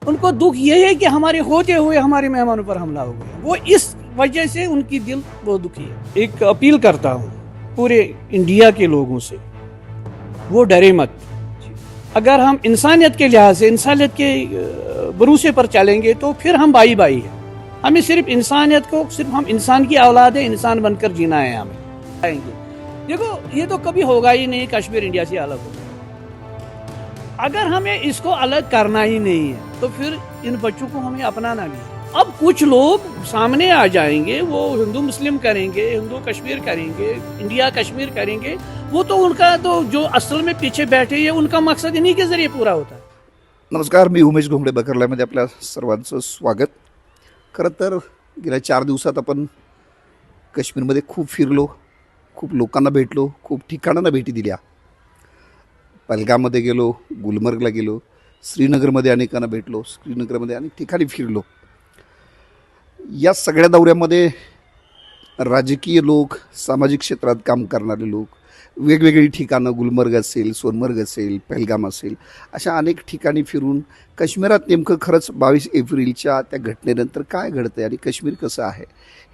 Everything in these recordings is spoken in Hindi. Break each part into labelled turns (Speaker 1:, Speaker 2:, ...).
Speaker 1: उनको दुख ये है कि हमारे होते हुए हमारे मेहमानों पर हमला हो गया। वो इस वजह से उनकी दिल बहुत दुखी है। एक अपील करता हूँ पूरे इंडिया के लोगों से, वो डरे मत। अगर हम इंसानियत के लिहाज से, इंसानियत के भरोसे पर चलेंगे तो फिर हम भाई भाई हैं। हमें सिर्फ इंसानियत को, सिर्फ हम इंसान की औलाद है, इंसान बनकर जीना है हमें। देखो ये तो कभी होगा ही नहीं कश्मीर इंडिया से अलग होगा। अगर हमें इसको अलग करना ही नहीं है तो फिर इन बच्चों को हमें अपनाना भी है। अब कुछ लोग सामने आ जाएंगे, वो हिंदू मुस्लिम करेंगे, हिंदू कश्मीर करेंगे, इंडिया कश्मीर करेंगे। वो तो उनका तो जो असल में पीछे बैठे हैं उनका मकसद इन्हीं के जरिए पूरा होता है।
Speaker 2: नमस्कार, मी उमेश घोंगडे बकरल्यामध्ये आपल्या सर्वांचं स्वागत. खरं तर गेल्या 4 दिवसात आपण काश्मीरमध्ये खूप फिरलो, खूप लोकांना भेटलो, खूप ठिकाणांना भेटी दिल्या. पहलगाममध्ये गेलो, गुलमर्गला गेलो, श्रीनगरमध्ये अनेकांना भेटलो, श्रीनगरमध्ये अनेक ठिकाणी फिरलो. या सगळ्या दौऱ्यामध्ये राजकीय लोक, सामाजिक क्षेत्रात काम करणारे लोक, वेगवेगळी ठिकाणं, गुलमर्ग असेल, सोनमर्ग असेल, पहलगाम असेल, अशा अनेक ठिकाणी फिरून काश्मीरात नेमकं खरंच 22 एप्रिलच्या त्या घटनेनंतर काय घडतं आहे आणि काश्मीर कसं आहे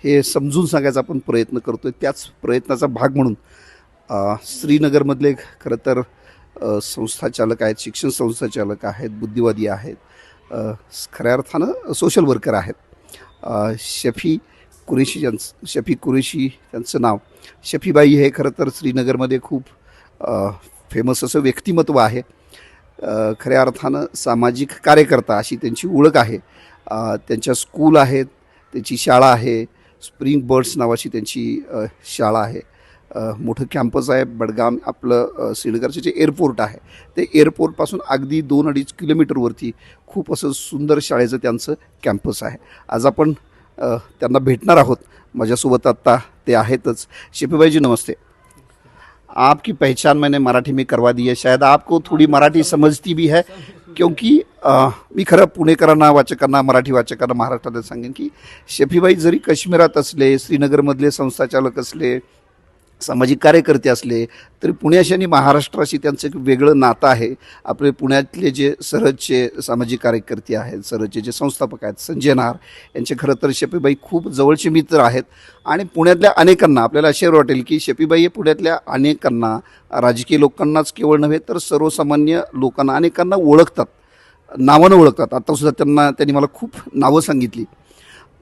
Speaker 2: हे समजून सांगायचा आपण प्रयत्न करतो आहे. त्याच प्रयत्नाचा भाग म्हणून श्रीनगरमधले खरं तर संस्थाचालक आहेत, शिक्षण संस्थाचालक आहेत, बुद्धिवादी आहेत, खऱ्या अर्थानं सोशल वर्कर आहेत. शफी कुरेशी त्यांचं नाव. शफीबाई हे खरं तर श्रीनगरमध्ये खूप फेमस असं व्यक्तिमत्व आहे. खऱ्या अर्थानं सामाजिक कार्यकर्ता अशी त्यांची ओळख आहे. त्यांच्या स्कूल आहेत, त्यांची शाळा आहे, स्प्रिंग बर्ड्स नावाची त्यांची शाळा आहे. मोठं कॅम्पस आहे. बडगाम आपलं श्रीनगरचे जे एअरपोर्ट आहे ते एअरपोर्टपासून अगदी 2-2.5 किलोमीटरवरती खूप असं सुंदर शाळेचं त्यांचं कॅम्पस आहे. आज आपण त्यांना भेटणार आहोत. माझ्यासोबत आत्ता ते आहेतच. शफीबाई जी नमस्ते. आपकी पहचान मैंने मराठी में करवा दी है, शायद आपको थोड़ी मराठी समझती भी है, क्योंकि मी खरं पुणेकरांना, वाचकांना, मराठी वाचकांना महाराष्ट्रात सांगेन की शफीबाई जरी काश्मीरात असले, श्रीनगरमधले संस्थाचालक असले, सामाजिक कार्यकर्ते असले तरी पुण्याशी आणि महाराष्ट्राशी त्यांचं एक वेगळं नातं आहे. आपले पुण्यातले जे सरहदचे सामाजिक कार्यकर्ते आहेत, सरहदचे जे संस्थापक आहेत, संजय नार यांचे खरं तर शफीबाई खूप जवळचे मित्र आहेत. आणि पुण्यातल्या अनेकांना आपल्याला आश्चर्य वाटेल की शफीबाई हे पुण्यातल्या अनेकांना, राजकीय लोकांनाच केवळ नव्हे तर सर्वसामान्य लोकांना, अनेकांना ओळखतात, नावानं ओळखतात. आत्तासुद्धा त्यांनी मला खूप नावं सांगितली.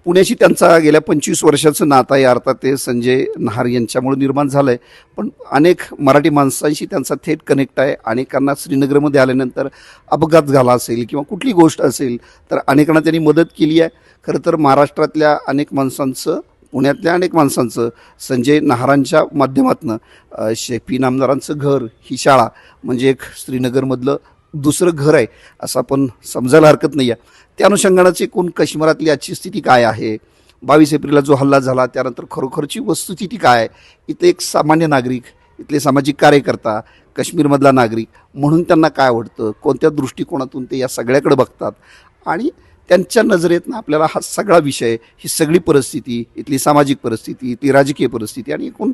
Speaker 2: पुण्याशी त्यांचा गेल्या 25 वर्षाचं नातं आहे. अर्थात ते संजय नहार यांच्यामुळे निर्माण झालं आहे, पण अनेक मराठी माणसांशी त्यांचा थेट कनेक्ट आहे. अनेकांना श्रीनगरमध्ये आल्यानंतर अपघात झाला असेल किंवा कुठली गोष्ट असेल तर अनेकांना त्यांनी मदत केली आहे. खरं तर महाराष्ट्रातल्या अनेक माणसांचं, पुण्यातल्या अनेक माणसांचं संजय नहारांच्या माध्यमातून शेफी नामदारांचं घर, ही शाळा म्हणजे एक श्रीनगरमधलं दुसरं घर आहे असं आपण समजायला हरकत नाही आहे. त्या अनुषंगानेच एकूण काश्मीरातली आजची स्थिती काय आहे, 22 एप्रिलला जो हल्ला झाला त्यानंतर खरोखरची वस्तुस्थिती काय आहे, इथले एक सामान्य नागरिक, इथले सामाजिक कार्यकर्ता, काश्मीरमधला नागरिक म्हणून त्यांना काय आवडतं, कोणत्या दृष्टिकोनातून ते या सगळ्याकडे बघतात आणि त्यांच्या नजरेतनं आपल्याला हा सगळा विषय, ही सगळी परिस्थिती, इथली सामाजिक परिस्थिती, इथली राजकीय परिस्थिती आणि एकूण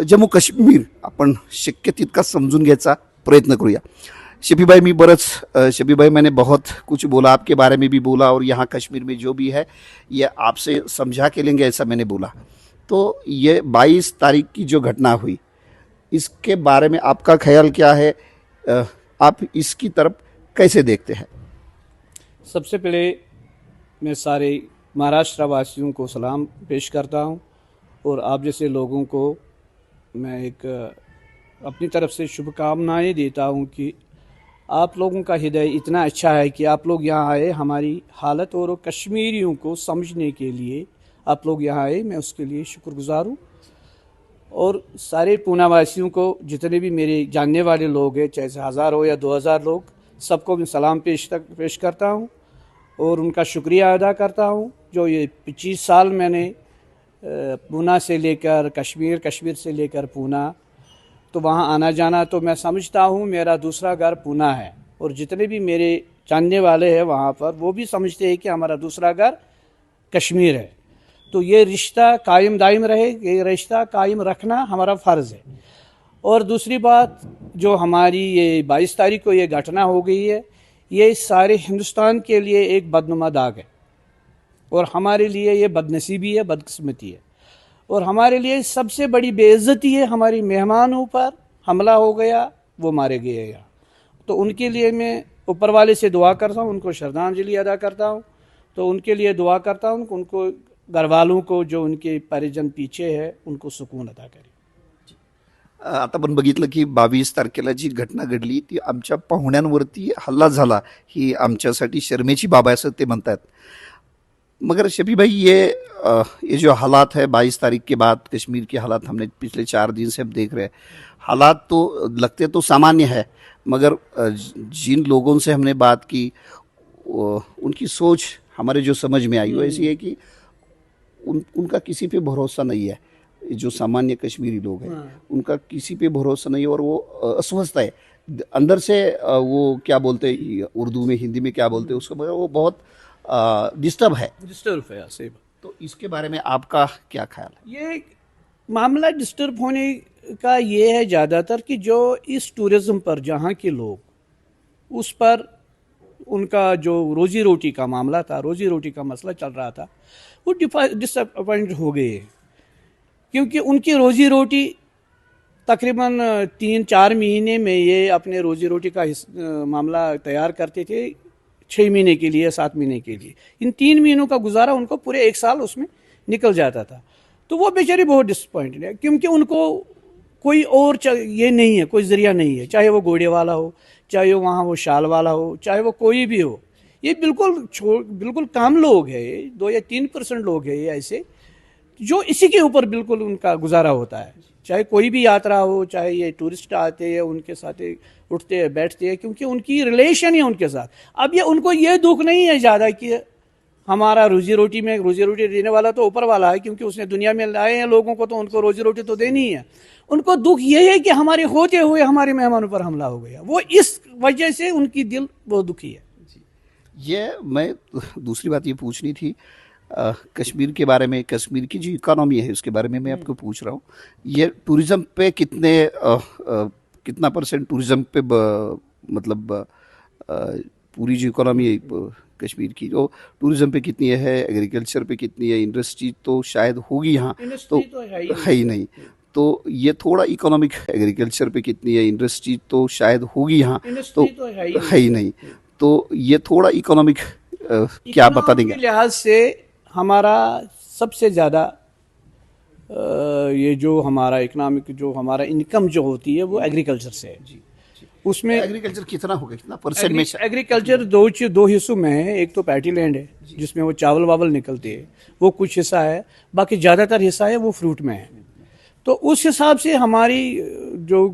Speaker 2: जम्मू काश्मीर आपण शक्य तितका समजून घ्यायचा प्रयत्न करूया. शफी भाई मैंने बहुत कुछ बोला, आपके बारे में भी बोला और यहाँ कश्मीर में जो भी है ये आपसे समझा के लेंगे ऐसा मैंने बोला. तो ये 22 तारीख की जो घटना हुई इसके बारे में आपका ख्याल क्या है, आप इसकी तरफ कैसे देखते हैं?
Speaker 1: सबसे पहले मैं सारे महाराष्ट्र वासियों को सलाम पेश करता हूँ और आप जैसे लोगों को मैं एक अपनी तरफ से शुभकामनाएं देता हूँ कि आप लोगों का हृदय इतना अच्छा है कि आप लोग यहाँ आए, हमारी हालत और कश्मीरियों को समझने के लिए आप लोग यहाँ आए. मैं उसके लिए शुक्रगुजार हूँ. और सारे पूना वासियों को, जितने भी मेरे जानने वाले लोग हैं, चाहे 1000 हो या 2000 लोग, सबको मैं सलाम पेश करता हूँ और उनका शुक्रिया अदा करता हूँ. जो ये 25 साल मैंने पूना से लेकर कश्मीर, कश्मीर से लेकर पूना, तो वहाँ आना जाना, तो मैं समझता हूँ मेरा दूसरा घर पूना है. और जितने भी मेरे जानने वाले हैं वहाँ पर, वो भी समझते हैं कि हमारा दूसरा घर कश्मीर है. तो ये रिश्ता कायम दायम रहे, ये रिश्ता कायम रखना हमारा फ़र्ज़ है. और दूसरी बात, जो हमारी ये 22 तारीख को ये घटना हो गई है, ये सारे हिंदुस्तान के लिए एक बदनुमा दाग है, और हमारे लिए ये बदनसीबी है, बदकिस्मती है, और हमारे लिए सबसे बड़ी बेइज्जती है। हमारी मेहमानों पर हमला हो गया, वो मारे गए यहाँ। तो उनके लिए मैं ऊपर वाले से दुआ करता हूँ, उनको श्रद्धांजलि अदा करता हूँ। तो उनके लिए दुआ करता हूँ, उनको घर वालों को, जो उनके परिजन पीछे है, उनको सुकून अदा करें।
Speaker 2: आता आपण बघितलं की 22 तारखेला जी घटना घडली ती आमच्या पाहुण्यांवरती हल्ला झाला, ही आमच्यासाठी शर्मेची बाब आहे असं ते म्हणतात. मगर शफी भाई ये जो हालात है 22 तारीख के बाद कश्मीर के हालात हमने पिछले 4 दिन से अब देख रहे हैं, हालात तो लगते तो सामान्य है, मगर जिन लोगों से हमने बात की उनकी सोच हमारे जो समझ में आई वो ऐसी है कि उनका किसी पे भरोसा नहीं है. जो सामान्य कश्मीरी लोग हैं उनका किसी पे भरोसा नहीं है, और वो अस्वस्थ है अंदर से. वो क्या बोलते हैं उर्दू में, हिंदी में क्या बोलते हैं उसको, मगर वो बहुत डिस्टर्ब है.
Speaker 1: सही।
Speaker 2: तो इसके बारे में आपका क्या ख्याल है?
Speaker 1: ये मामला डिस्टर्ब होने का ये है ज़्यादातर कि जो इस टूरिज़्म पर जहाँ के लोग, उस पर उनका जो रोजी रोटी का मामला था, रोजी रोटी का मसला चल रहा था, वो डिसअपॉइंट हो गए, क्योंकि उनकी रोजी रोटी तकरीबन 3-4 महीने में ये अपने रोजी रोटी का मामला तैयार करते थे, 6 महीने के लिए, 7 महीने के लिए. इन 3 महीनों का गुजारा उनको पूरे 1 साल उसमें निकल जाता था. तो वो बेचारे बहुत डिसअपॉइंटेड है, क्योंकि उनको कोई और ये नहीं है, कोई ज़रिया नहीं है, चाहे वो घोड़े वाला हो, चाहे वो वहाँ वो शाल वाला हो, चाहे वो कोई भी हो. ये बिल्कुल कम लोग हैं, 2 या 3% लोग हैं ये ऐसे, जो इसी के ऊपर बिल्कुल उनका गुजारा होता है. चाहे कोई भी यात्रा हो, चाहे ये टूरिस्ट आते हैं, उनके साथ उठते हैं बैठते हैं, क्योंकि उनकी रिलेशन है उनके साथ. अब ये उनको ये दुख नहीं है ज़्यादा कि हमारा रोजी रोटी देने वाला तो ऊपर वाला है, क्योंकि उसने दुनिया में लाए हैं लोगों को, तो उनको रोजी रोटी तो देनी ही है. उनको दुख ये है कि हमारे होते हुए हमारे मेहमानों पर हमला हो गया. वो इस वजह से उनकी दिल बहुत दुखी है.
Speaker 2: ये मैं दूसरी बात ये पूछनी थी कश्मीर के बारे में. कश्मीर की जो इकोनॉमी है उसके बारे में मैं आपको पूछ रहा हूँ. ये टूरिज़्म पे कितना परसेंट टूरिज़्म पे मतलब पूरी जो इकोनॉमी कश्मीर की, जो टूरिज़्म पे कितनी है, एग्रीकल्चर पे कितनी है, इंडस्ट्री तो शायद होगी यहाँ तो है ही नहीं. तो ये थोड़ा इकोनॉमिक, एग्रीकल्चर पे कितनी है, इंडस्ट्री तो शायद होगी यहाँ तो है ही नहीं. तो ये थोड़ा इकोनॉमिक क्या बता देंगे?
Speaker 1: लिहाज से हमारा सबसे ज़्यादा ये जो हमारा इकोनॉमिक, जो हमारा इनकम जो होती है, वो एग्रीकल्चर से है. उसमें
Speaker 2: एग्रीकल्चर कितना होगा, कितना परसेंट में?
Speaker 1: एग्रीकल्चर दो हिस्सों में है. एक तो पैटी लैंड है जिसमें वो चावल वावल निकलते हैं, वो कुछ हिस्सा है, बाकी ज़्यादातर हिस्सा है वो फ्रूट में है. तो उस हिसाब से हमारी जो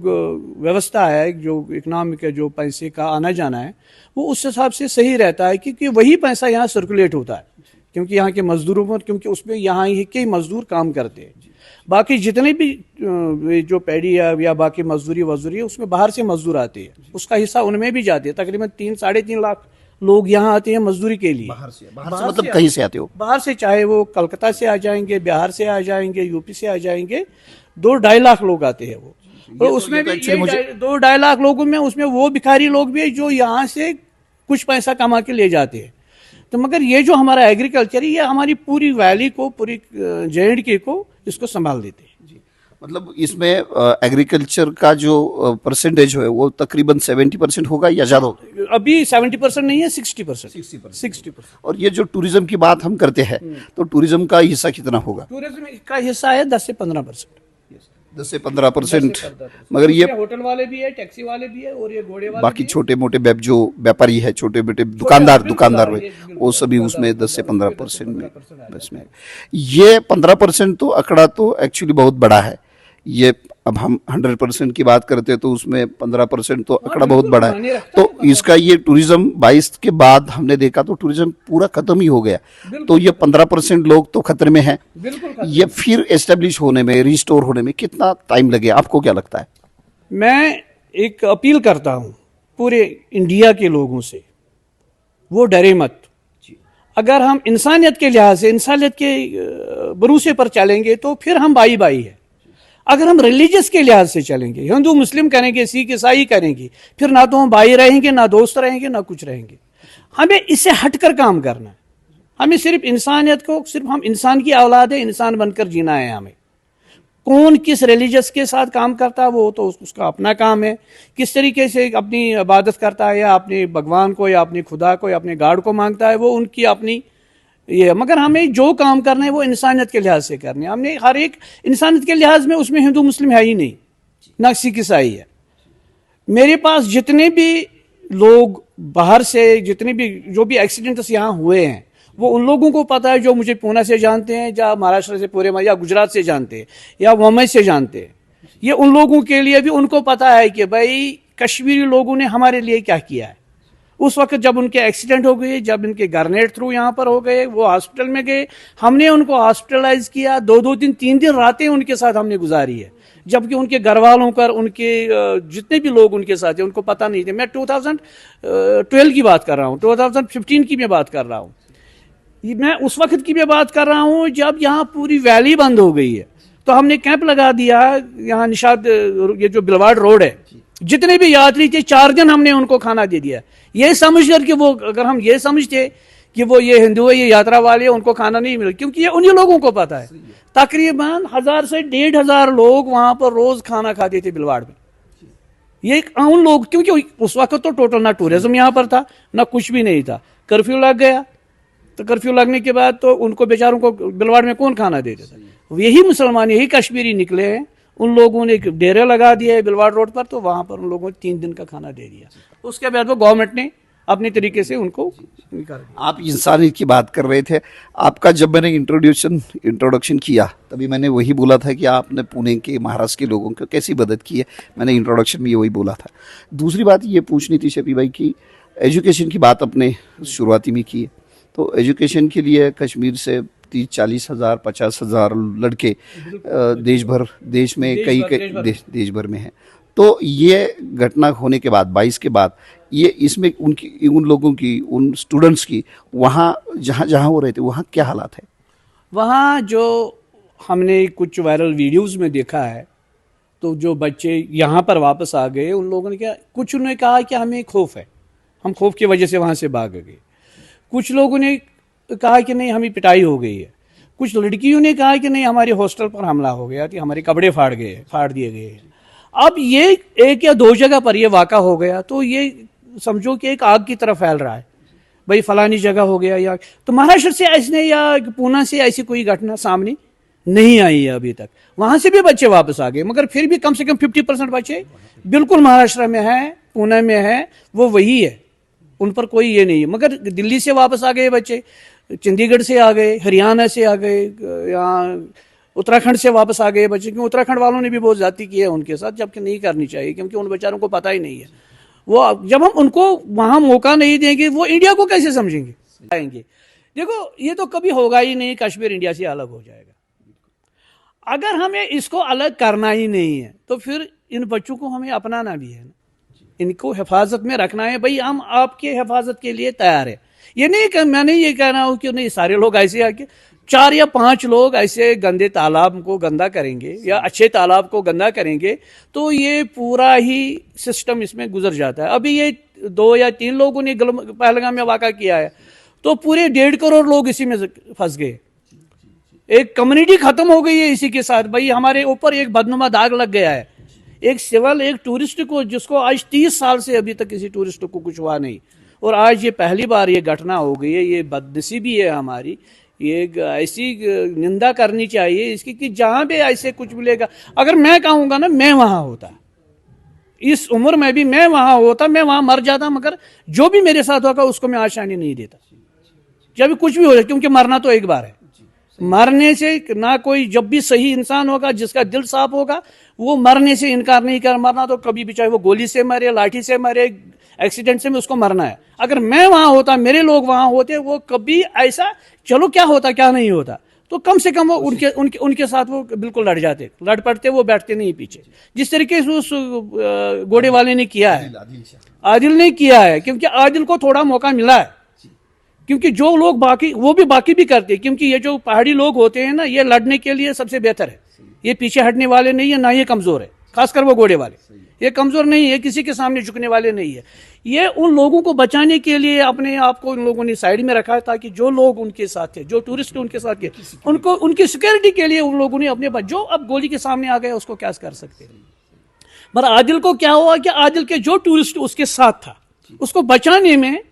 Speaker 1: व्यवस्था है, जो इकोनॉमिक है, जो पैसे का आना जाना है, वो उस हिसाब से सही रहता है, क्योंकि वही पैसा यहाँ सर्कुलेट होता है, क्योंकि यहाँ के मजदूरों पर, क्योंकि उसमें यहाँ के मजदूर काम करते हैं. बाकी जितने भी जो पैडी या बाकी मजदूरी है, उसमें बाहर से मजदूर आते हैं, उसका हिस्सा उनमें भी जाते हैं. तकरीबन 3-3.5 लाख लोग यहाँ आते हैं मजदूरी के लिए.
Speaker 2: बाहर से मतलब कहीं से आते हो?
Speaker 1: बाहर से, चाहे वो कलकत्ता से आ जाएंगे, बिहार से आ जाएंगे, यूपी से आ जाएंगे. 2-2.5 लाख लोग आते हैं वो. और उसमें भी 2-2.5 लाख लोगों में उसमें वो भिखारी लोग भी है जो यहाँ से कुछ पैसा कमा के ले जाते हैं. तो मगर ये जो हमारा एग्रीकल्चर है, ये हमारी पूरी वैली को, पूरी J&K को इसको संभाल देते हैं.
Speaker 2: मतलब इसमें एग्रीकल्चर का जो परसेंटेज है वो तकरीबन 70% होगा या ज़्यादा होगा?
Speaker 1: अभी 70% नहीं है, 60%.
Speaker 2: और ये जो टूरिज्म की बात हम करते हैं, तो टूरिज्म का हिस्सा कितना होगा?
Speaker 1: टूरिज्म का हिस्सा है 10 से 15%.
Speaker 2: 10 से 15%. मगर ये
Speaker 1: होटल वाले भी है, टैक्सी वाले भी है, और ये घोड़े वाले
Speaker 2: बाकी छोटे मोटे जो व्यापारी है, छोटे मोटे दुकानदार हुए, वो सभी उसमें 10 से 15% में बस में. ये 15% तो आंकड़ा तो एक्चुअली बहुत बड़ा है. ये अब हम 100% की बात करते हैं तो उसमें 15% तो आंकड़ा बहुत बड़ा है. तो इसका ये टूरिज्म 22 के बाद हमने देखा तो टूरिज्म पूरा खत्म ही हो गया. तो ये 15% लोग तो खतरे में हैं. ये फिर एस्टेब्लिश होने में, रिस्टोर होने में कितना टाइम लगे, आपको क्या लगता है?
Speaker 1: मैं एक अपील करता हूँ पूरे इंडिया के लोगों से, वो डरे मत. अगर हम इंसानियत के लिहाज से, इंसानियत के भरोसे पर चलेंगे तो फिर हम भाई भाई है. अगर हम रिलीजियस के लिहाज से चलेंगे, हिंदू मुस्लिम करेंगे, सिख ईसाई करेंगे, फिर ना तो हम भाई रहेंगे, ना दोस्त रहेंगे, ना कुछ रहेंगे। हमें इससे हटकर काम करना है। हमें सिर्फ इंसानियत को, सिर्फ हम इंसान की औलाद है, इंसान बनकर जीना है। हमें कौन किस रिलीजियस के साथ काम करता है वो तो उसका अपना काम है, किस तरीके से अपनी इबादत करता है, या अपने भगवान को, या अपने खुदा को, या अपने गॉड को मांगता है, वो उनकी अपनी ये। मगर हमें जो काम करना है वो इंसानियत के लिहाज से करने। हमने हर एक इंसानियत के लिहाज में, उसमें हिंदू मुस्लिम है ही नहीं, ना सिख ईसाई है। मेरे पास जितने भी लोग बाहर से, जितने भी जो भी एक्सीडेंट्स यहाँ हुए हैं, वो उन लोगों को पता है जो मुझे पूना से जानते हैं, या महाराष्ट्र से पूरे, या गुजरात से जानते हैं, या मुंबई से जानते हैं। ये उन लोगों के लिए भी उनको पता है कि भाई कश्मीरी लोगों ने हमारे लिए क्या किया है। उस वक्त जब उनके एक्सीडेंट हो गए, जब इनके गार्नेट थ्रू यहाँ पर हो गए, वो हॉस्पिटल में गए, हमने उनको हॉस्पिटलाइज किया, 2-2 दिन 3 दिन रातें उनके साथ हमने गुजारी है, जबकि उनके घर वालों पर, उनके जितने भी लोग उनके साथ हैं, उनको पता नहीं थे। मैं 2012 की बात कर रहा हूँ, 2015 की मैं बात कर रहा हूँ, मैं उस वक्त की मैं बात कर रहा हूँ जब यहाँ पूरी वैली बंद हो गई है। तो हमने कैंप लगा दिया यहाँ निशाद, ये जो बिलवाड़ रोड है, जितने भी यात्री थे 4 दिन हमने उनको खाना दे दिया, ये समझ कर कि वो, अगर हम ये समझते कि वो ये हिंदू है, ये यात्रा वाले, उनको खाना नहीं मिले, क्योंकि ये उन्हीं लोगों को पता है। तकरीबन 1000 से 1500 लोग वहां पर रोज खाना खाते थे बिलवाड़ में। ये उन लोग, क्योंकि उस वक्त तो टोटल ना टूरिज्म यहाँ पर था, ना कुछ भी नहीं था, कर्फ्यू लग गया। तो कर्फ्यू लगने के बाद तो उनको बेचारों को बिलवाड़ में कौन खाना दे देता। यही मुसलमान, यही कश्मीरी निकले हैं, उन लोगों ने डेरे लगा दिया है बिलवाड़ रोड पर, तो वहां पर उन लोगों ने 3 दिन का खाना दे दिया। उसके बाद वो गवर्नमेंट ने अपने तरीके से उनको निकाल दिया।
Speaker 2: आप इंसानियत की बात कर रहे थे, आपका जब मैंने इंट्रोडक्शन किया तभी मैंने वही बोला था कि आपने पुणे के, महाराष्ट्र के लोगों को कैसी मदद की है। मैंने इंट्रोडक्शन में वही बोला था। दूसरी बात ये पूछनी थी शफी भाई की, एजुकेशन की बात अपने शुरुआती में की है, तो एजुकेशन के लिए कश्मीर से 30-40 हज़ार 50 हज़ार लड़के देश में देश भर में हैं। तो ये घटना होने के बाद 22 के बाद ये इसमें उन लोगों की, उन स्टूडेंट्स की वहाँ जहाँ वो रहते वहाँ क्या हालात है?
Speaker 1: वहाँ जो हमने कुछ वायरल वीडियोस में देखा है, तो जो बच्चे यहाँ पर वापस आ गए, उन लोगों ने क्या, कुछ उन्होंने कहा कि हमें खौफ है, हम खौफ की वजह से वहाँ से भाग गए। कुछ लोगों ने कहा कि नहीं हमें पिटाई हो गई है। कुछ लड़कियों ने कहा कि नहीं हमारे हॉस्टल पर हमला हो गया, कि हमारे कपड़े फाड़ दिए गए। अब ये 1 या 2 जगह पर ये वाक़ा हो गया, तो ये समझो कि एक आग की तरफ फैल रहा है, भाई फलानी जगह हो गया। या तो महाराष्ट्र से ऐसे या पूना से ऐसी कोई घटना सामने नहीं आई है अभी तक। वहां से भी बच्चे वापस आ गए, मगर फिर भी कम से कम 50% बच्चे बिल्कुल महाराष्ट्र में है, पुणे में है, वो वही है, उन पर कोई ये नहीं है। मगर दिल्ली से वापस आ गए बच्चे, चंडीगढ़ से आ गए, हरियाणा से आ गए, यहाँ उत्तराखंड से वापस आ गए बच्चे, क्योंकि उत्तराखंड वालों ने भी बहुत ज्यादती की है उनके साथ, जबकि नहीं करनी चाहिए, क्योंकि उन बेचारों को पता ही नहीं है। वो जब हम उनको वहां मौका नहीं देंगे, वो इंडिया को कैसे समझेंगे? आएंगे, देखो ये तो कभी होगा ही नहीं, कश्मीर इंडिया से अलग हो जाएगा। अगर हमें इसको अलग करना ही नहीं है, तो फिर इन बच्चों को हमें अपनाना भी है ना, इनको हिफाजत में रखना है। भाई हम आपके हिफाजत के लिए तैयार है। ये नहीं, मैं नहीं ये कह रहा हूं कि नहीं सारे लोग ऐसे आके 4 या 5 लोग ऐसे गंदे तालाब को गंदा करेंगे या अच्छे तालाब को गंदा करेंगे, तो ये पूरा ही सिस्टम इसमें गुजर जाता है। अभी ये 2 या 3 लोगों ने पहलगाम में वाक़ा किया है, तो पूरे 1.5 करोड़ लोग इसी में फंस गए। एक कम्युनिटी खत्म हो गई है इसी के साथ। भाई हमारे ऊपर एक बदनुमा दाग लग गया है, एक सिविल, एक टूरिस्ट को, जिसको आज 30 साल से अभी तक किसी टूरिस्ट को कुछ हुआ नहीं, और आज ये पहली बार ये घटना हो गई है। ये बदनसीबी है हमारी, ये ऐसी निंदा करनी चाहिए इसकी कि जहां भी ऐसे कुछ मिलेगा, अगर मैं कहूंगा ना, मैं वहां होता, इस उम्र में भी मैं वहां होता, मैं वहां मर जाता, मगर जो भी मेरे साथ होगा उसको मैं आसानी नहीं देता, जब भी कुछ भी हो जाए, क्योंकि मरना तो एक बार है। मरने से ना कोई, जब भी सही इंसान होगा, जिसका दिल साफ होगा, वो मरने से इनकार नहीं कर। मरना तो कभी भी, चाहे वो गोली से मरे, लाठी से मरे, एक्सीडेंट से, में उसको मरना है। अगर मैं वहां होता, मेरे लोग वहां होते, वो कभी ऐसा, चलो क्या होता क्या नहीं होता, तो कम से कम वो उनके साथ वो बिल्कुल लड़ जाते, लड़ पड़ते, वो बैठते नहीं पीछे, जिस तरीके से उस घोड़े वाले ने किया है, आदिल ने किया है। क्योंकि आदिल को थोड़ा मौका मिला है, क्योंकि जो लोग बाकी, वो भी बाकी भी करते हैं, क्योंकि ये जो पहाड़ी लोग होते हैं ना, ये लड़ने के लिए सबसे बेहतर है, ये पीछे हटने वाले नहीं है, ना ये कमज़ोर है, खासकर वो घोड़े वाले। ये कमज़ोर नहीं है, किसी के सामने झुकने वाले नहीं है। ये उन लोगों को बचाने के लिए अपने आप को उन लोगों ने साइड में रखा है, ताकि जो लोग उनके साथ थे, जो टूरिस्ट उनके साथ थे, उनको उनकी सिक्योरिटी के लिए उन लोगों ने अपने जो अब गोली के सामने आ गया उसको क्या कर सकते हैं। मगर आदिल को क्या हुआ कि आदिल के जो टूरिस्ट उसके साथ था, उसको बचाने में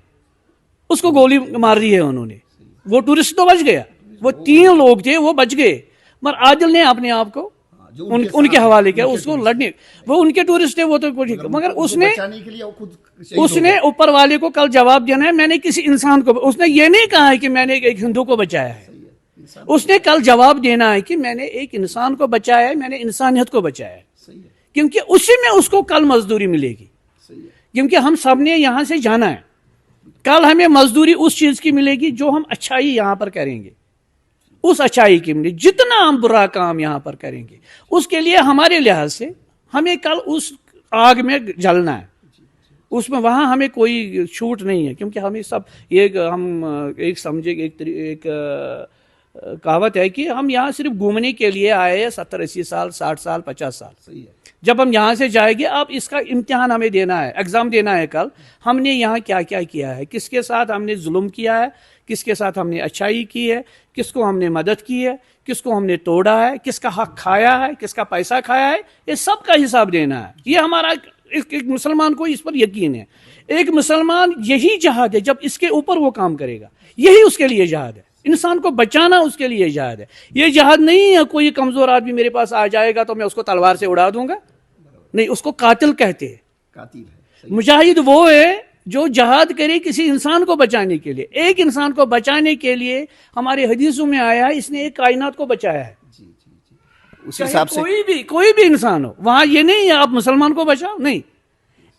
Speaker 1: उसको गोली मार दी है उन्होंने। वो टूरिस्ट तो बच गया, वो 3 लोग थे वो बच गए, मगर आदिल ने अपने आप को उनके हवाले किया, उसको लड़ने। वो उनके टूरिस्ट थे, वो तो कुछ, मगर उसने ऊपर वाले को कल जवाब देना है। मैंने किसी इंसान को, उसने ये नहीं कहा है कि मैंने एक हिंदू को बचाया है, उसने कल जवाब देना है कि मैंने एक इंसान को बचाया है, मैंने इंसानियत को बचाया है, क्योंकि उसी में उसको कल मजदूरी मिलेगी। क्योंकि हम सब ने यहां से जाना है, कल हमें मजदूरी उस चीज की मिलेगी जो हम अच्छाई यहां पर करेंगे, उस अच्छाई की मिलेगी। जितना हम बुरा काम यहां पर करेंगे, उसके लिए हमारे लिहाज से हमें कल उस आग में जलना है, उसमें वहां हमें कोई छूट नहीं है। क्योंकि हमें सब हम एक समझे, एक कहावत है कि हम यहाँ सिर्फ घूमने के लिए आए हैं, 70-80 साल, 60 साल, 50 साल। सही है। जब हम यहाँ से जाएंगे, अब इसका इम्तिहान हमें देना है, एग्जाम देना है कल। हमने यहाँ क्या क्या किया है, किसके साथ हमने जुल्म किया है, किसके साथ हमने अच्छाई की है, किसको हमने मदद की है, किसको हमने तोड़ा है, किसका हक खाया है, किसका पैसा खाया है, ये सब का हिसाब देना है। ये हमारा एक मुसलमान को इस पर यकीन है। एक मुसलमान यही जहाद है, जब इसके ऊपर वो काम करेगा, यही उसके लिए जहाद है। इंसान को बचाना उसके लिए जहाद है। ये जहाद नहीं है कोई कमजोर आदमी मेरे पास आ जाएगा तो मैं उसको तलवार से उड़ा दूंगा, नहीं, उसको कातिल कहते हैं। कातिल है। मुजाहिद वो है जो जहाद करे किसी इंसान को बचाने के लिए। एक इंसान को बचाने के लिए हमारे हदीसों में आया है, इसने एक कायनात को बचाया है। उस हिसाब से कोई भी इंसान हो, वहां ये नहीं है आप मुसलमान को बचाओ, नहीं,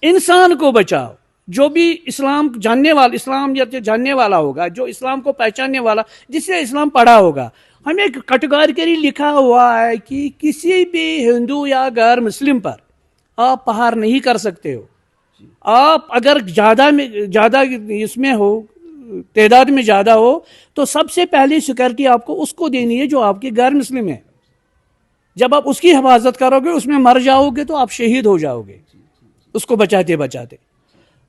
Speaker 1: इंसान को बचाओ। जो भी इस्लाम जानने वाला, इस्लाम या जानने वाला होगा, जो इस्लाम को पहचानने वाला, जिसने इस्लाम पढ़ा होगा, हमें कैटेगोरिकली लिखा हुआ है कि किसी भी हिंदू या गैर मुस्लिम पर आप प्रहार नहीं कर सकते हो। आप अगर ज्यादा इसमें हो, तादाद में ज्यादा हो, तो सबसे पहले सिक्योरिटी आपको उसको देनी है जो आपके गैर मुस्लिम है। जब आप उसकी हिफाजत करोगे, उसमें मर जाओगे तो आप शहीद हो जाओगे, उसको बचाते बचाते।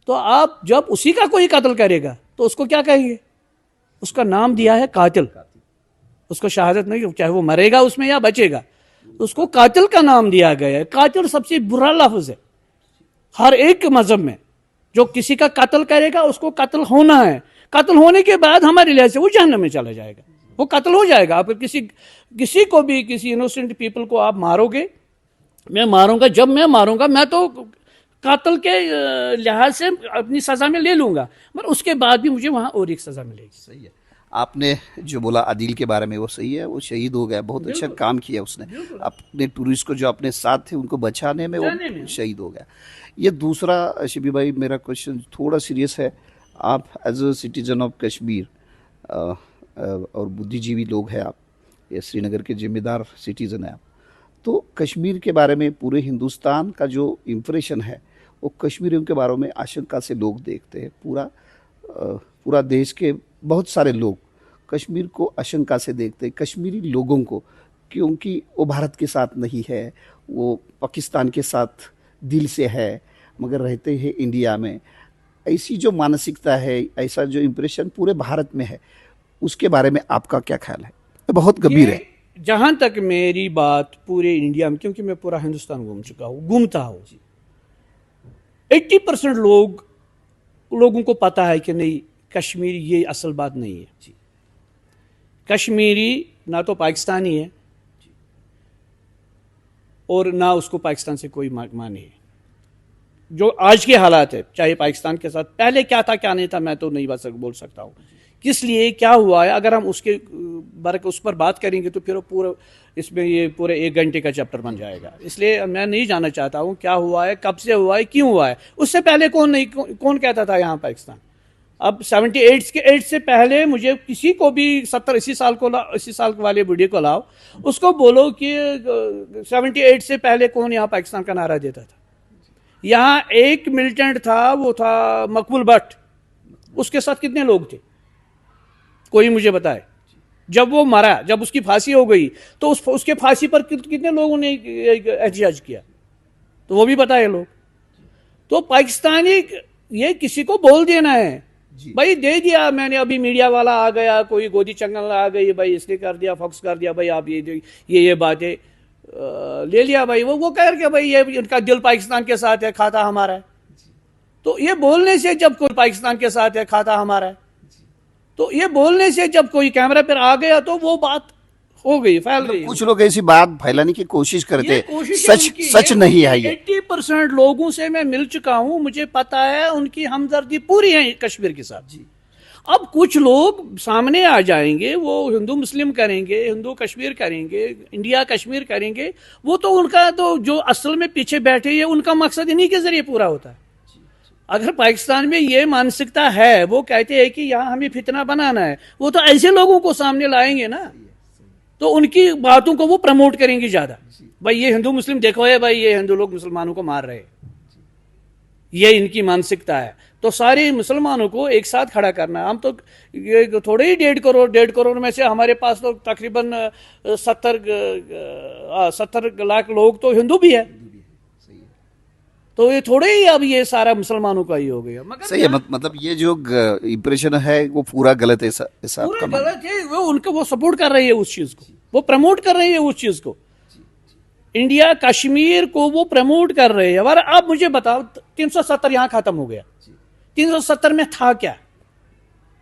Speaker 1: तो आप जब उसी का कोई कत्ल करेगा तो उसको क्या कहेंगे? उसका नाम दिया है कातिल। उसको शहादत नहीं, चाहे वो मरेगा उसमें या बचेगा, उसको कातिल का नाम दिया गया है। कातिल सबसे बुरा लफ्ज है हर एक मजहब में। जो किसी का कत्ल करेगा उसको कत्ल होना है, कत्ल होने के बाद हमारे लिहाज से वो जहन्नम में चला जाएगा, वो कत्ल हो जाएगा। आप किसी को भी, किसी इनोसेंट पीपल को आप मारोगे, मैं मारूंगा, जब मैं मारूंगा मैं तो कातिल के लिहाज से अपनी सजा में ले लूंगा, मगर उसके बाद भी मुझे वहां और एक सजा मिलेगी।
Speaker 2: सही है। आपने जो बोला आदिल के बारे में वो सही है, वो शहीद हो गया, बहुत अच्छा काम किया उसने, अपने टूरिस्ट को जो अपने साथ थे उनको बचाने में वो शहीद हो गया। ये दूसरा शिबी भाई, मेरा क्वेश्चन थोड़ा सीरियस है। आप as a citizen of Kashmir और बुद्धिजीवी लोग हैं आप, ये श्रीनगर के जिम्मेदार सिटीजन हैं आप, तो कश्मीर के बारे में पूरे हिंदुस्तान का जो इम्प्रेशन है वो कश्मीरियों के बारे में आशंका से लोग देखते हैं। पूरा देश के बहुत सारे लोग कश्मीर को आशंका से देखते हैं, कश्मीरी लोगों को, क्योंकि वो भारत के साथ नहीं है, वो पाकिस्तान के साथ दिल से है, मगर रहते हैं इंडिया में। ऐसी जो मानसिकता है, ऐसा जो इम्प्रेशन पूरे भारत में है, उसके बारे में आपका क्या ख्याल है? बहुत गंभीर है।
Speaker 1: जहां तक मेरी बात पूरे इंडिया में, क्योंकि मैं पूरा हिंदुस्तान घूमता हूं, 80% लोगों को पता है कि नहीं, कश्मीरी ये असल बात नहीं है। कश्मीरी ना तो पाकिस्तानी है और ना उसको पाकिस्तान से कोई माने है। जो आज के हालात है, चाहे पाकिस्तान के साथ पहले क्या था क्या नहीं था, मैं तो नहीं बोल सकता हूँ किस लिए क्या हुआ है। अगर हम उस पर बात करेंगे तो फिर पूरा इसमें ये पूरे 1 घंटे का चैप्टर बन जाएगा। इसलिए मैं नहीं जानना चाहता हूँ क्या हुआ है, कब से हुआ है, क्यों हुआ है। उससे पहले कौन कहता था यहाँ पाकिस्तान। अब 78 से पहले मुझे किसी को भी 70-80 साल वाले बूढ़े को लाओ, उसको बोलो कि 78 से पहले कौन यहाँ पाकिस्तान का नारा देता था। यहाँ एक मिलिटेंट था, वो था मकबूल भट्ट, उसके साथ कितने लोग थे कोई मुझे बताए। जब वो मरा, जब उसकी फांसी हो गई, तो उसके फांसी पर कितने लोगों ने एहतजाज किया, तो वो भी बताए लोग। तो पाकिस्तानी ये किसी को बोल देना है भाई, दे दिया मैंने, अभी मीडिया वाला आ गया, कोई गोदी चंगल आ गई भाई, इसने कर दिया, फॉक्स कर दिया भाई, आप ये बातें ले लिया भाई, वो कह रहे भाई ये इनका दिल पाकिस्तान के साथ है, खाता हमारा है। तो ये बोलने से जब कोई पाकिस्तान के साथ है, खाता हमारा है, तो ये बोलने से जब कोई कैमरा पर आ गया तो वो बात हो गई, फैल गई।
Speaker 2: कुछ लोग ऐसी बात फैलाने की कोशिश करते हैं, सच
Speaker 1: ये
Speaker 2: नहीं है ये।
Speaker 1: 80% लोगों से मैं मिल चुका हूं, मुझे पता है उनकी हमदर्दी पूरी है कश्मीर के साथ जी। अब कुछ लोग सामने आ जाएंगे, वो हिंदू मुस्लिम करेंगे, हिंदू कश्मीर करेंगे, इंडिया कश्मीर करेंगे, वो तो उनका तो जो असल में पीछे बैठे हैं उनका मकसद इन्हीं के जरिए पूरा होता है। अगर पाकिस्तान में ये मानसिकता है, वो कहते हैं कि यहाँ हमें फितना बनाना है, वो तो ऐसे लोगों को सामने लाएंगे ना, तो उनकी बातों को वो प्रमोट करेंगे ज्यादा। भाई ये हिंदू मुस्लिम देखो है भाई, ये हिंदू लोग मुसलमानों को मार रहे हैं, ये इनकी मानसिकता है। तो सारे मुसलमानों को एक साथ खड़ा करना, हम तो ये थोड़े ही 1.5 करोड़ में से हमारे पास तो तकरीबन 70 लाख लोग तो हिंदू भी है, तो ये थोड़े ही अब ये सारा मुसलमानों का ही हो गया। मगर
Speaker 2: सही है, मतलब ये जो इंप्रेशन है वो पूरा गलत है, ऐसा
Speaker 1: पूरा गलत है। वो उनको वो सपोर्ट कर रही है उस चीज को, वो प्रमोट कर रही है उस चीज को, इंडिया कश्मीर को वो प्रमोट कर रहे हैं। और अब मुझे बताओ 370 यहां खत्म हो गया, 370 में था क्या?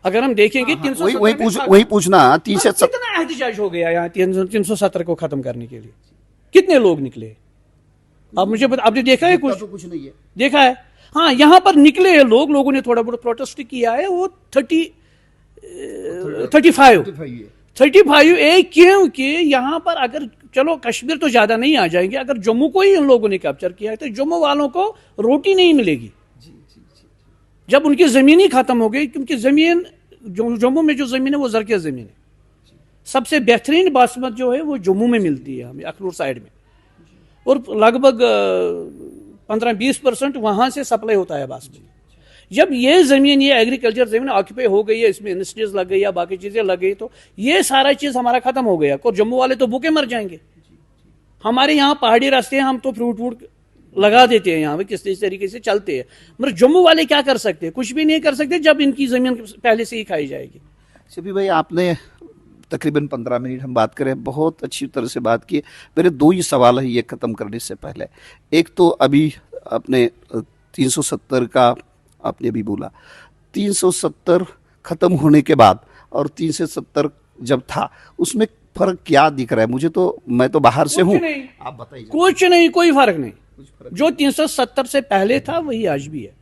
Speaker 1: अगर हम देखेंगे 370
Speaker 2: वही पूछना 370
Speaker 1: कितना एहतजाज हो गया यहाँ 370 को खत्म करने के लिए, कितने लोग निकले? अब मुझे आपने देखा है कुछ
Speaker 2: नहीं है,
Speaker 1: देखा है? हाँ, यहां पर निकले हैं लोगों ने थोड़ा बहुत प्रोटेस्ट किया है, वो 35 एक, क्योंकि यहां पर अगर चलो कश्मीर तो ज्यादा नहीं आ जाएंगे, अगर जम्मू को ही इन लोगों ने कैप्चर किया है तो जम्मू वालों को रोटी नहीं मिलेगी जब उनकी जमीन ही खत्म हो गई। क्योंकि जमीन जम्मू में जो जमीन है वो जरखे जमीन है, सबसे बेहतरीन बासमत जो है वो जम्मू में मिलती है हमें, अखनूर साइड में, और लगभग 15-20% वहां से सप्लाई होता है बासमती। जब ये जमीन, ये एग्रीकल्चर जमीन ऑक्यूपाई हो गई है, इसमें इंडस्ट्रीज लग गई या बाकी चीजें लग गई, तो ये सारा चीज हमारा खत्म हो गया। और जम्मू वाले तो भूखे मर जाएंगे। हमारे यहाँ पहाड़ी रास्ते हैं, हम तो फ्रूट वूट लगा देते हैं यहाँ पे, किस तरीके से चलते हैं, मगर जम्मू वाले क्या कर सकते हैं? कुछ भी नहीं कर सकते जब इनकी जमीन पहले से ही खाई जाएगी।
Speaker 2: शफी भाई, आपने तकरीबन 15 मिनट हम बात करें, बहुत अच्छी तरह से बात की। मेरे 2 ही सवाल है ये ख़त्म करने से पहले। एक तो अभी आपने 370 का आपने अभी बोला, 370 ख़त्म होने के बाद और 370 जब था, उसमें फ़र्क क्या दिख रहा है? मुझे तो, मैं तो बाहर से हूँ, आप बताइए।
Speaker 1: कुछ नहीं, कोई फर्क नहीं। जो 370 से पहले था वही आज भी है।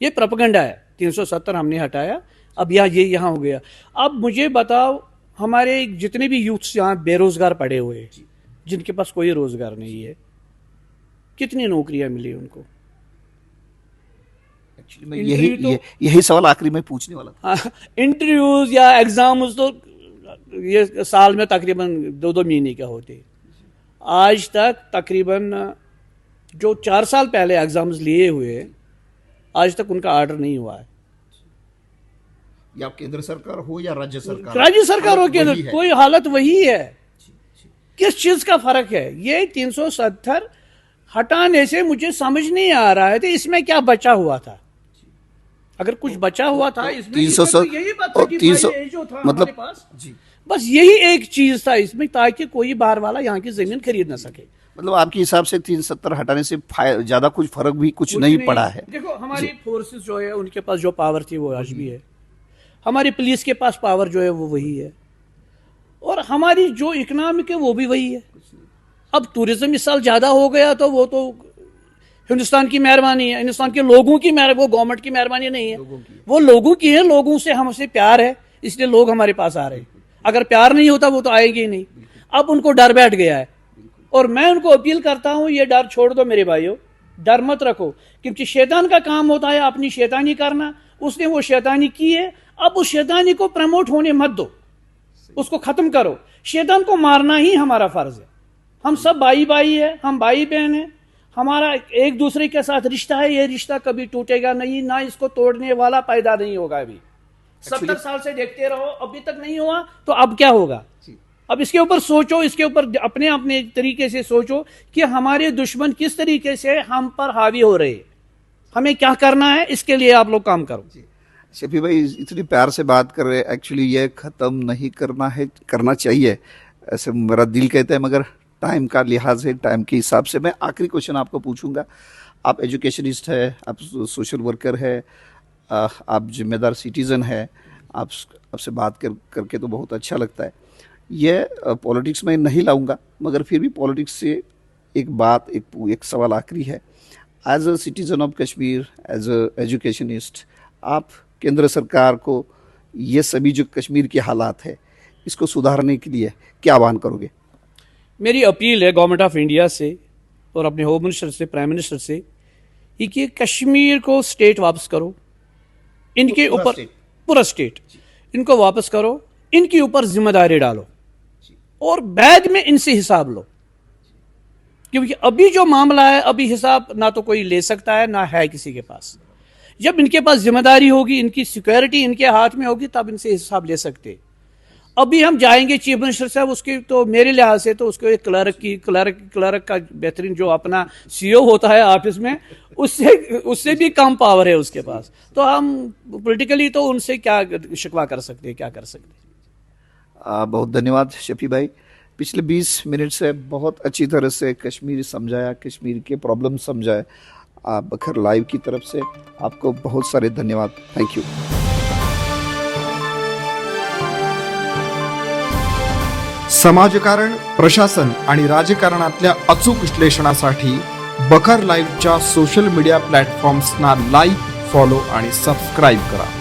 Speaker 1: ये प्रोपेगेंडा है। 370 हमने हटाया, अब ये यहाँ हो गया। अब मुझे बताओ, हमारे जितने भी यूथ्स यहाँ बेरोजगार पड़े हुए हैं, जिनके पास कोई रोजगार नहीं है, कितनी नौकरियां मिली उनको?
Speaker 2: यही सवाल आखिरी में पूछने वाला था।
Speaker 1: इंटरव्यूज या एग्जाम्स तो ये साल में तकरीबन 2-2 महीने का होते। आज तक तकरीबन जो 4 साल पहले एग्जाम्स लिए हुए, आज तक उनका ऑर्डर नहीं हुआ है।
Speaker 2: या केंद्र सरकार हो या राज्य सरकार,
Speaker 1: हो, केंद्र, कोई हालत वही है। किस चीज का फर्क है? ये 370 हटाने से मुझे समझ नहीं आ रहा है तो इसमें क्या बचा हुआ था? अगर कुछ बचा हुआ था इसमें,
Speaker 2: 370
Speaker 1: यही बात था कि जो था
Speaker 2: मतलब
Speaker 1: हमारे पास जी, बस यही एक चीज था इसमें, ताकि कोई बाहर वाला यहाँ की जमीन खरीद ना सके।
Speaker 2: मतलब आपके हिसाब से 370 हटाने से ज्यादा कुछ फर्क भी कुछ नहीं पड़ा है।
Speaker 1: देखो, हमारी फोर्सेस जो है उनके पास जो पावर थी वो आज भी है, हमारी पुलिस के पास पावर जो है वो वही है, और हमारी जो इकोनॉमिक है वो भी वही है। अब टूरिज्म इस साल ज्यादा हो गया तो वो तो हिंदुस्तान की मेहरबानी है, हिंदुस्तान के लोगों की वो गवर्नमेंट की मेहरबानी नहीं है, वो लोगों की है। लोगों से हमसे प्यार है, इसलिए लोग हमारे पास आ रहे हैं। अगर प्यार नहीं होता वो तो आएंगे ही नहीं। अब उनको डर बैठ गया है, और मैं उनको अपील करता हूं, ये डर छोड़ दो मेरे भाइयों, डर मत रखो, क्योंकि शैतान का काम होता है अपनी शैतानी करना। उसने वो शैतानी की है, अब उस शैतानी को प्रमोट होने मत दो, उसको खत्म करो। शैतान को मारना ही हमारा फर्ज है। हम सब भाई भाई है, हम भाई बहन है, हमारा एक दूसरे के साथ रिश्ता है। ये रिश्ता कभी टूटेगा नहीं, ना इसको तोड़ने वाला पैदा नहीं होगा अभी। 70 साल से देखते रहो, अभी तक नहीं हुआ तो अब क्या होगा? अब इसके ऊपर सोचो, इसके ऊपर अपने अपने तरीके से सोचो कि हमारे दुश्मन किस तरीके से हम पर हावी हो रहे हैं, हमें क्या करना है, इसके लिए आप लोग काम करो।
Speaker 2: शफी भाई इतनी प्यार से बात कर रहे हैं, एक्चुअली ये ख़त्म नहीं करना है, करना चाहिए ऐसे मेरा दिल कहता है, मगर टाइम का लिहाज है, टाइम के हिसाब से मैं आखिरी क्वेश्चन आपको पूछूंगा। आप एजुकेशनिस्ट है, आप सोशल वर्कर है, आप जिम्मेदार सिटीज़न है, आपसे बात करके तो बहुत अच्छा लगता है। ये पॉलिटिक्स में नहीं लाऊंगा, मगर फिर भी पॉलिटिक्स से एक बात, एक सवाल आखिरी है। As a citizen of Kashmir, as a educationist, आप केंद्र सरकार को ये सभी जो कश्मीर के हालात है इसको सुधारने के लिए क्या आह्वान करोगे?
Speaker 1: मेरी अपील है गवर्नमेंट ऑफ इंडिया से और अपने होम मिनिस्टर से, प्राइम मिनिस्टर से, कि कश्मीर को स्टेट वापस करो, इनके ऊपर पूरा स्टेट इनको वापस करो, इनके ऊपर जिम्मेदारी डालो और बाद में इनसे हिसाब लो, क्योंकि अभी जो मामला है, अभी हिसाब ना तो कोई ले सकता है ना है किसी के पास। जब इनके पास जिम्मेदारी होगी, इनकी सिक्योरिटी इनके हाथ में होगी, तब इनसे हिसाब ले सकते। अभी हम जाएंगे चीफ मिनिस्टर साहब, उसके तो मेरे लिहाज से तो उसको एक क्लर्क का बेहतरीन जो अपना सीईओ होता है ऑफिस में, उससे भी कम पावर है उसके पास। तो हम पॉलिटिकली तो उनसे क्या शिकवा कर सकते हैं, क्या कर सकते हैं।
Speaker 2: बहुत धन्यवाद शफी भाई, पिछले 20 मिनट से बहुत अच्छी तरह से कश्मीर समझाया, कश्मीर के प्रॉब्लम समझाए। आप बखर लाइव की तरफ से आपको बहुत सारे धन्यवाद। Thank you.
Speaker 3: समाजकारण, प्रशासन आणि राजकारणातल्या अचूक विश्लेषणासाठी बखर लाईव्हच्या सोशल मीडिया प्लॅटफॉर्म्सना लाईक, फॉलो आणि सबस्क्राईब करा।